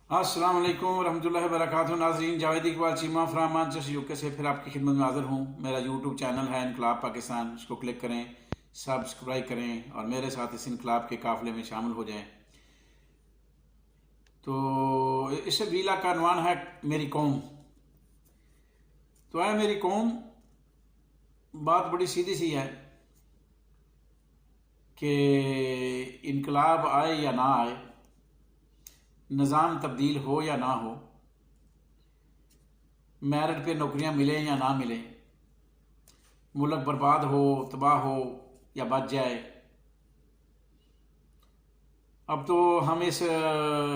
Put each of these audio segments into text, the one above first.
السلام علیکم ورحمۃ اللہ وبرکاتہ ناظرین، Javed Iqbal Cheema from Manchester U کے سے پھر آپ کی خدمت میں حاضر ہوں۔ میرا یوٹیوب چینل ہے انقلاب پاکستان، اس کو کلک کریں، سبسکرائب کریں اور میرے ساتھ اس انقلاب کے قافلے میں شامل ہو جائیں۔ تو اس ویلا کا عنوان ہے میری قوم۔ تو اے میری قوم، بات بڑی سیدھی سی ہے کہ انقلاب آئے یا نہ آئے، نظام تبدیل ہو یا نہ ہو، میرٹ پہ نوکریاں ملیں یا نہ ملیں، ملک برباد ہو، تباہ ہو یا بچ جائے، اب تو ہم اس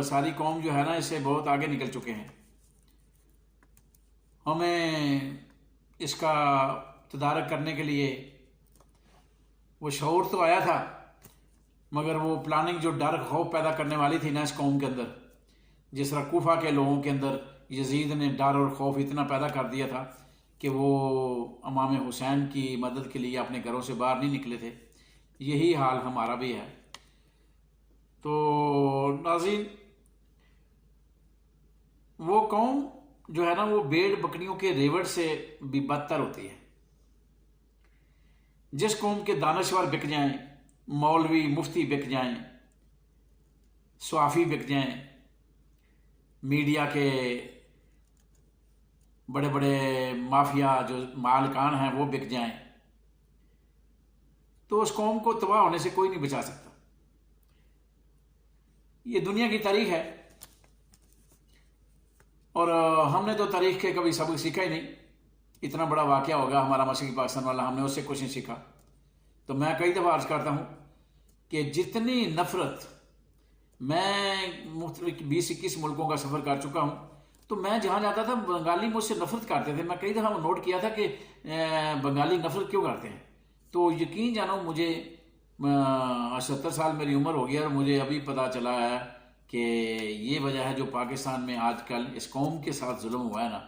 ساری قوم جو ہے نا، اس سے بہت آگے نکل چکے ہیں۔ ہمیں اس کا تدارک کرنے کے لیے وہ شعور تو آیا تھا، مگر وہ پلاننگ جو ڈر خوف پیدا کرنے والی تھی نا اس قوم کے اندر، جس طرح کوفہ کے لوگوں کے اندر یزید نے ڈر اور خوف اتنا پیدا کر دیا تھا کہ وہ امام حسین کی مدد کے لیے اپنے گھروں سے باہر نہیں نکلے تھے، یہی حال ہمارا بھی ہے۔ تو ناظرین، وہ قوم جو ہے نا، وہ بھیڑ بکریوں کے ریوڑ سے بھی بدتر ہوتی ہے۔ جس قوم کے دانشور بک جائیں، مولوی مفتی بک جائیں، صحافی بک جائیں، میڈیا کے بڑے بڑے مافیا جو مالکان ہیں وہ بک جائیں، تو اس قوم کو تباہ ہونے سے کوئی نہیں بچا سکتا۔ یہ دنیا کی تاریخ ہے، اور ہم نے تو تاریخ کے کبھی سبق سیکھا ہی نہیں۔ اتنا بڑا واقعہ ہوگا ہمارا مشرقی پاکستان والا، ہم نے اس سے کچھ نہیں سیکھا۔ تو میں کئی دفعہ عرض کرتا ہوں کہ جتنی نفرت، میں مختلف 20-21 ملکوں کا سفر کر چکا ہوں، تو میں جہاں جاتا تھا بنگالی مجھ سے نفرت کرتے تھے۔ میں کئی دفعہ نوٹ کیا تھا کہ بنگالی نفرت کیوں کرتے ہیں، تو یقین جانو مجھے 70 سال میری عمر ہو گیا اور مجھے ابھی پتہ چلا ہے کہ یہ وجہ ہے جو پاکستان میں آج کل اس قوم کے ساتھ ظلم ہوا ہے نا،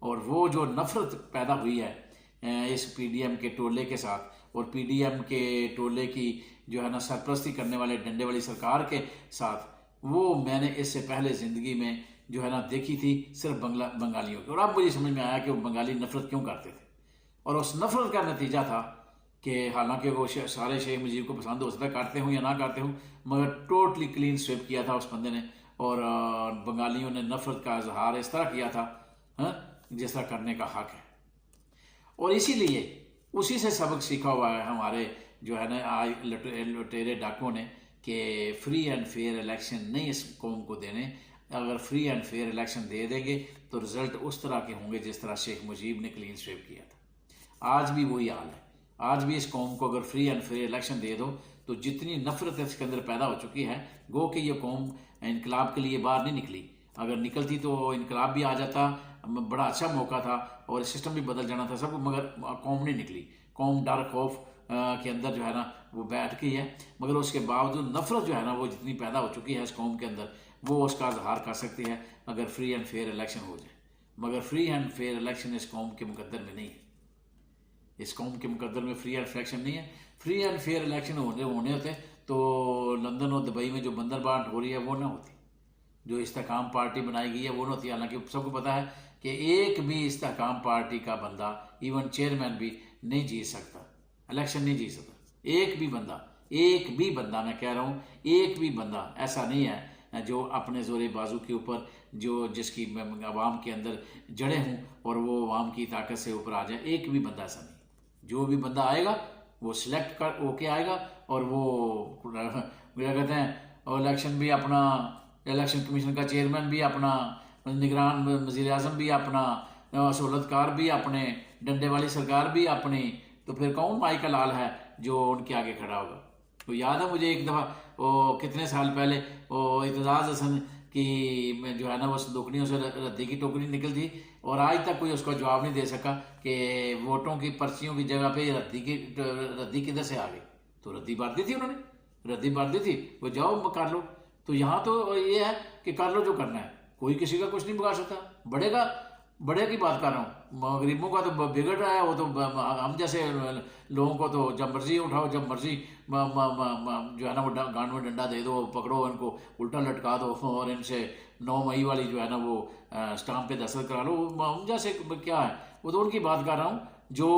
اور وہ جو نفرت پیدا ہوئی ہے اس پی ڈی ایم کے ٹولے کے ساتھ، اور پی ڈی ایم کے ٹولے کی جو ہے نا سرپرستی کرنے والے ڈنڈے والی سرکار کے ساتھ، وہ میں نے اس سے پہلے زندگی میں جو ہے نا دیکھی تھی صرف بنگالیوں کی، اور اب مجھے سمجھ میں آیا کہ وہ بنگالی نفرت کیوں کرتے تھے۔ اور اس نفرت کا نتیجہ تھا کہ حالانکہ وہ سارے شیخ مجیب کو پسند ہو سکتا ہے، کرتے ہوں یا نہ کرتے ہوں، مگر ٹوٹلی کلین سویپ کیا تھا اس بندے نے، اور بنگالیوں نے نفرت کا اظہار اس طرح کیا تھا جس طرح کرنے کا حق ہے۔ اور اسی لیے اسی سے سبق سیکھا ہوا ہے ہمارے جو ہے نا آج لٹیرے ڈاکوں نے، کہ فری اینڈ فیئر الیکشن نہیں اس قوم کو دینے۔ اگر فری اینڈ فیئر الیکشن دے دیں گے تو رزلٹ اس طرح کے ہوں گے جس طرح شیخ مجیب نے کلین سویپ کیا تھا۔ آج بھی وہی حال ہے، آج بھی اس قوم کو اگر فری اینڈ فیئر الیکشن دے دو تو جتنی نفرت اس کے اندر پیدا ہو چکی ہے، گو کہ یہ قوم انقلاب کے لیے باہر نہیں نکلی۔ اگر نکلتی تو انقلاب بھی آ جاتا، بڑا اچھا موقع تھا اور سسٹم بھی بدل جانا تھا سب کو، مگر قوم نہیں نکلی۔ قوم ڈر خوف کے اندر جو ہے نا وہ بیٹھ گئی ہے، مگر اس کے باوجود نفرت جو ہے نا وہ جتنی پیدا ہو چکی ہے اس قوم کے اندر، وہ اس کا اظہار کر سکتی ہے اگر فری اینڈ فیئر الیکشن ہو جائے۔ مگر فری اینڈ فیئر الیکشن اس قوم کے مقدر میں نہیں ہے، اس قوم کے مقدر میں فری اینڈ الیکشن نہیں ہے۔ فری اینڈ فیئر الیکشن ہونے ہوتے تو لندن اور دبئی میں جو بندر بانٹ ہو رہی ہے وہ نہ ہوتی، جو استحکام پارٹی بنائی گئی ہے وہ نہ ہوتی۔ حالانکہ سب کو پتہ ہے کہ ایک بھی استحکام پارٹی کا بندہ، ایون چیئرمین بھی نہیں جیت سکتا، الیکشن نہیں جیت سکتا۔ ایک بھی بندہ میں کہہ رہا ہوں، ایک بھی بندہ ایسا نہیں ہے جو اپنے زور بازو کے اوپر جس کی عوام کے اندر جڑے ہوں اور وہ عوام کی طاقت سے اوپر آ جائے۔ ایک بھی بندہ ایسا نہیں۔ جو بھی بندہ آئے گا وہ سلیکٹ ہو کے آئے گا، اور وہ کیا کہتے ہیں، الیکشن بھی اپنا، الیکشن کمیشن کا چیئرمین بھی اپنا، نگران وزیر اعظم بھی اپنا، سہولت کار بھی اپنے، ڈنڈے والی سرکار بھی اپنی، تو پھر کون مائی کا لال ہے جو ان کے آگے کھڑا ہوگا؟ تو یاد ہے مجھے ایک دفعہ وہ کتنے سال پہلے وہ اعتزاز حسن کی جو ہے نا وہ صندوقنیوں سے ردی کی ٹوکری نکل تھی، اور آج تک کوئی اس کا جواب نہیں دے سکا کہ ووٹوں کی پرچیوں کی جگہ پہ ردی کدھر سے آ گئی۔ تو ردی بھر دی تھی انہوں نے، ردی بھر دی تھی، وہ جاؤ کر لو۔ تو یہاں تو یہ ہے کہ کر لو جو کرنا ہے، کوئی کسی کا کچھ نہیں بگاڑ سکتا۔ بڑھے گا बड़े की बात कर रहा हूँ, गरीबों का तो बिगड़ रहा है वो तो। हम जैसे लोगों को तो जब मर्जी उठाओ, जब मर्जी जो है ना वो गांड में डंडा दे दो, पकड़ो इनको, उल्टा लटका दो और इनसे 9 मई वाली जो है ना वो स्टाम्प पे दस्तखत करा लो। हम जैसे क्या है, वो तो उनकी बात कर रहा हूँ जो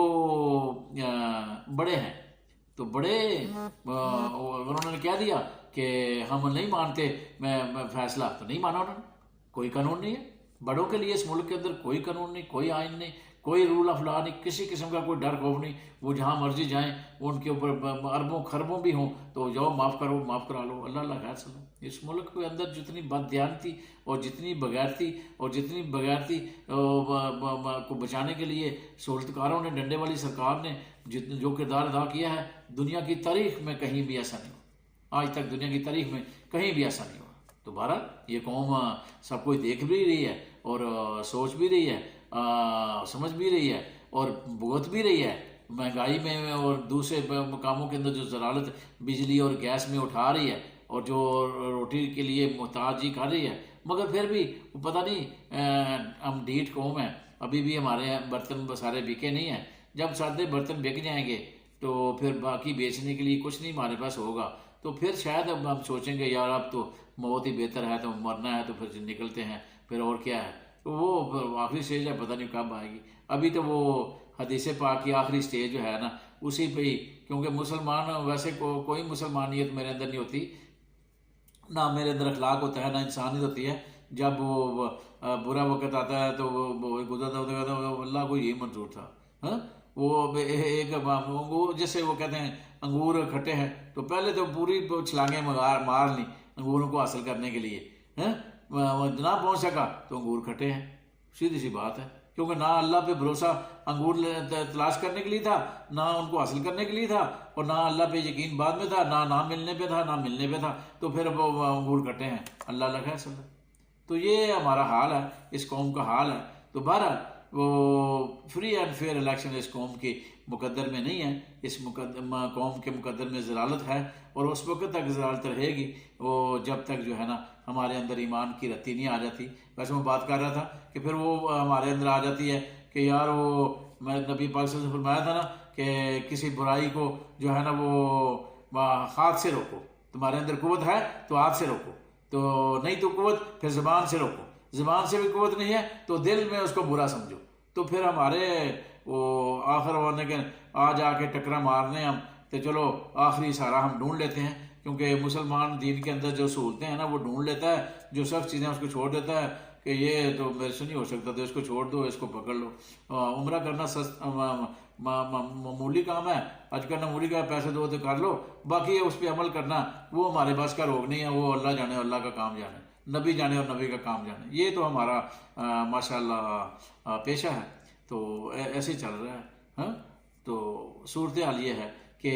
बड़े हैं। तो बड़े उन्होंने क्या दिया कि हम नहीं मानते, मैं फैसला तो नहीं माना उन्होंने। कोई कानून नहीं है बड़ों के लिए इस मुल्क के अंदर, कोई कानून नहीं, कोई आइन नहीं, कोई रूल ऑफ लॉ नहीं, किसी किस्म का कोई डर खौफ नहीं। वो जहाँ मर्जी जाएं, उनके ऊपर अरबों खरबों भी हों तो जाओ माफ़ करो, माफ़ करा लो, अल्लाह अल्लाह खैर सलाम। इस मुल्क के अंदर जितनी बददियानती और जितनी बगैरती और जितनी बगैरती को बचाने के लिए सहूलतकारों ने, डंडे वाली सरकार ने जितने जो किरदार अदा किया है, दुनिया की तारीख में कहीं भी ऐसा नहीं हुआ। आज तक दुनिया की तारीख में कहीं भी ऐसा नहीं हुआ। तो बहरहाल ये कौम सब कुछ देख भी रही है और सोच भी रही है, समझ भी रही है और भुगत भी रही है। महंगाई में और दूसरे कामों के अंदर जो ज़रालत बिजली और गैस में उठा रही है और जो रोटी के लिए मोहताजी कर रही है, मगर फिर भी पता नहीं, हम ढीठ कौम है, अभी भी हमारे बर्तन सारे बिके नहीं हैं। जब सारे बर्तन बिक जाएंगे तो फिर बाकी बेचने के लिए कुछ नहीं हमारे पास होगा। तो फिर शायद अब हम सोचेंगे यार अब तो मौत ही बेहतर है, तो मरना है तो फिर निकलते हैं, फिर और क्या है। तो वो आखिरी स्टेज है, पता नहीं कब आएगी। अभी तो वो हदीस पाक की आखिरी स्टेज जो है ना उसी पे ही, क्योंकि मुसलमान वैसे कोई मुसलमानियत मेरे अंदर नहीं होती, ना मेरे अंदर अखलाक होता है, ना इंसानियत होती है। जब वो बुरा वक्त आता है तो वो गुजरता होता है, अल्लाह को यही मंजूर था। हाँ, वो एक वो जैसे वो कहते हैं अंगूर खट्टे हैं, तो पहले तो पूरी छलांगे मार ली अंगूरों को हासिल करने के लिए, हैं ना पहुंच सका तो अंगूर खट्टे हैं। सीधी सी बात है, क्योंकि ना अल्लाह पे भरोसा अंगूर तलाश करने के लिए था, ना उनको हासिल करने के लिए था, और ना अल्लाह पे यकीन बाद में था, ना मिलने पे था, ना मिलने पे था। तो फिर वो अंगूर खट्टे हैं, अल्लाह लगा सब। तो ये हमारा हाल है, इस कौम का हाल है। तो बहरहाल वो फ्री एंड फेयर इलेक्शन इस कौम के मुकद्दर में नहीं है, इस कौम के मुकद्दर में ज़लालत है, और उस वक्त तक ज़लालत रहेगी वो जब तक जो है ना हमारे अंदर ईमान की रत्ती नहीं आ जाती। वैसे मैं बात कर रहा था कि फिर वो हमारे अंदर आ जाती है कि यार वो मैं नबी पाक से फरमाया था ना कि किसी बुराई को जो है ना वो हाथ से रोको, तुम्हारे अंदर कुव्वत है तो हाथ से रोको, तो नहीं तो कुव्वत फिर ज़बान से रोको, ज़बान से भी कुव्वत नहीं है तो दिल में उसको बुरा समझो। तो फिर हमारे वो आखिर होने के आ जाके टकरा मारने हम, तो चलो आखिरी सहारा हम ढूंढ लेते हैं, क्योंकि मुसलमान दीन के अंदर जो सहूलतें हैं ना वो ढूंढ लेता है, जो सब चीज़ें उसको छोड़ देता है कि ये तो मेरे से नहीं हो सकता, तो इसको छोड़ दो, इसको पकड़ लो। उम्रा करना मामूली काम है, आज करना मामूली का, पैसे दो तो कर लो, बाकी उस पर अमल करना वो हमारे पास का रोग नहीं है, वो अल्लाह जाने, अल्लाह का काम जाने, नबी जाने और नबी का काम जाने। ये तो हमारा माशाल्लाह पेशा है, तो ऐसे ही चल रहा है। हाँ, तो सूरत हाल ये है कि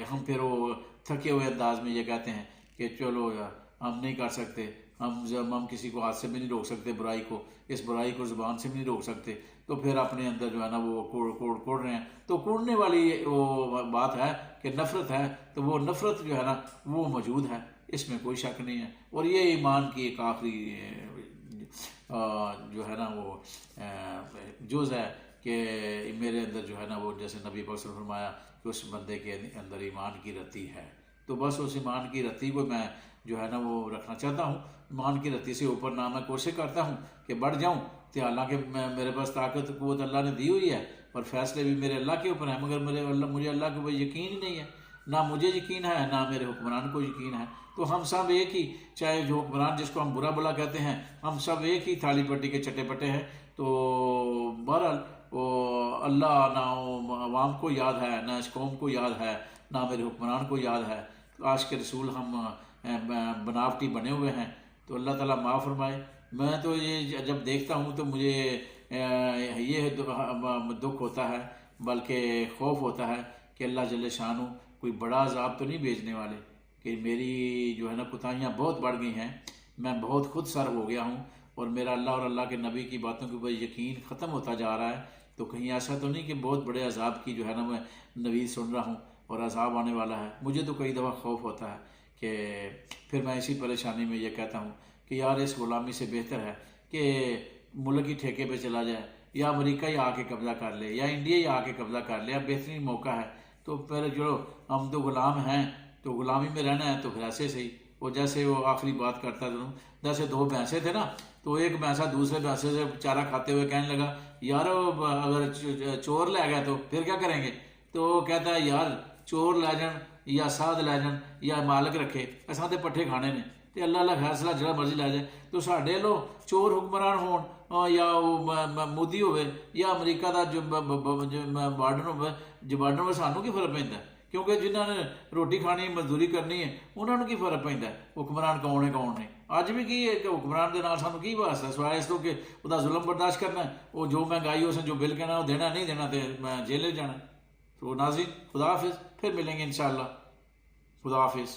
हम फिर वो थके हुए अंदाज में ये कहते हैं कि चलो यार हम नहीं कर सकते, हम किसी को हाथ से भी नहीं रोक सकते बुराई को, इस बुराई को ज़ुबान से भी नहीं रोक सकते, तो फिर अपने अंदर जो है ना वो कोड़ रहे हैं। तो कोड़ने वाली वो बात है कि नफ़रत है, तो वो नफ़रत जो है ना वो मौजूद है, इसमें कोई शक नहीं है। और ये ईमान की एक आखिरी जो है ना वो जुज़ है कि मेरे अंदर जो है ना वो, जैसे नबी पाक ने फरमाया कि उस बंदे के अंदर ईमान की रत्ती है, तो बस उस ईमान की रत्ती को मैं जो है ना वो रखना चाहता हूँ। ईमान की रत्ती से ऊपर ना मैं कोशिश करता हूँ कि बढ़ जाऊँ, तो हालांकि मेरे पास ताकत क़ुव्वत अल्लाह ने दी हुई है और फैसले भी मेरे अल्लाह के ऊपर हैं, मगर मुझे अल्लाह के ऊपर यकीन ही नहीं है, ना मुझे यकीन है ना मेरे हुक्मरान को यकीन है। तो हम सब एक ही, चाहे जो हुक्मरान जिसको हम बुरा भला कहते हैं, हम सब एक ही थाली पट्टी के चट्टे पट्टे हैं। तो बहरहाल वो अल्लाह ना अवाम को याद है, ना इस कौम को याद है, ना मेरे हुक्मरान को याद है। तो आज के रसूल हम बनावटी बने हुए हैं, तो अल्लाह ताला माफ़ फरमाए। मैं तो ये जब देखता हूँ तो मुझे ये दुख होता है, बल्कि खौफ होता है कि अल्लाह जल्ले शानू कोई बड़ा अजाब तो नहीं भेजने वाले, कि मेरी जो है ना कोताहियाँ बहुत बढ़ गई हैं, मैं बहुत खुद सर हो गया हूँ और मेरा अल्लाह और अल्लाह के नबी की बातों के ऊपर यकीन ख़त्म होता जा रहा है। तो कहीं ऐसा तो नहीं कि बहुत बड़े अजाब की जो है ना मैं नवीद सुन रहा हूँ और अजाब आने वाला है। मुझे तो कई दफ़ा खौफ होता है कि फिर मैं इसी परेशानी में ये कहता हूँ कि यार इस ग़ुलामी से बेहतर है कि मुल्क ही ठेके पे चला जाए, या अमेरिका ही आके कब्जा कर ले, या इंडिया ही आके कब्जा कर ले, अब बेहतरीन मौका है। तो फिर जो हम तो गुलाम हैं, तो गुलामी में रहना है, तो फिर ऐसे सही। वो जैसे वो आखिरी बात करता था, जैसे दो भैंसे थे ना, तो एक भैंसा दूसरे भैंसे से चारा खाते हुए कहने लगा, यार अगर चोर ले गया तो फिर क्या करेंगे? तो वो कहता है, यार चोर लै जान या साध लै जान या मालक रखे, असां ते पट्ठे खाने ने, तो अल्लाह दा फैसला जो मर्जी लै जाए। तो साढ़े लो चोर हुक्मरान होण, या मोदी होवे, या अमरीका का जो वार्डन होवे, जो वार्डन होवे, सानू की फर्क पैंदा? क्योंकि जिन्होंने रोटी खानी मजदूरी करनी है, उन्होंने की फर्क पैंदा हुक्मरान कौन है कौन नहीं? अज भी की है कि हुक्मरान के नाल सानू की वास्ता, सिवाए इस तो कि उसका जुल्म बर्दाश्त करना, वो जो महंगाई उसने जो बिल कहना वो देना, नहीं देना तो मैं जेल जाना। तो नाज़रीन, खुदा हाफिज़, फिर मिलेंगे इंशाअल्लाह। खुदा हाफिज़।